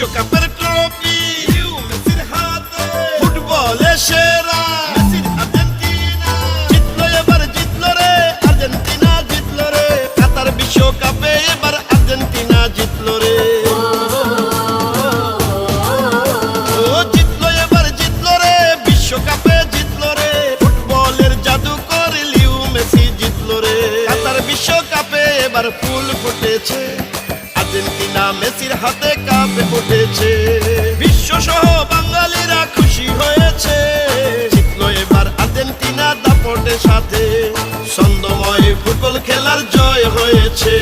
বিশ্বকাপের ট্রফি মেসির হাতে, ফুটবলে সেরা মেসির আর্জেন্টিনা জিতলো, এবার জিতলো রে আর্জেন্টিনা জিতলো রে, কাতার বিশ্বকাপে এবার আর্জেন্টিনা জিতলো রে। ও জিতলো, এবার জিতলো রে বিশ্বকাপে জিতলো রে, ফুটবলের জাদুকর লিও মেসি জিতলো রে। কাতার বিশ্বকাপে এবার ফুল ফুটেছে, আর্জেন্টিনা মেসির হাতে কাপ উঠেছে, বিশ্ব সহ বাঙালিরা খুশি হয়েছে, জিতলো এবার আর্জেন্টিনা দাপটের সাথে, ছন্দময় ফুটবল খেলার জয় হয়েছে।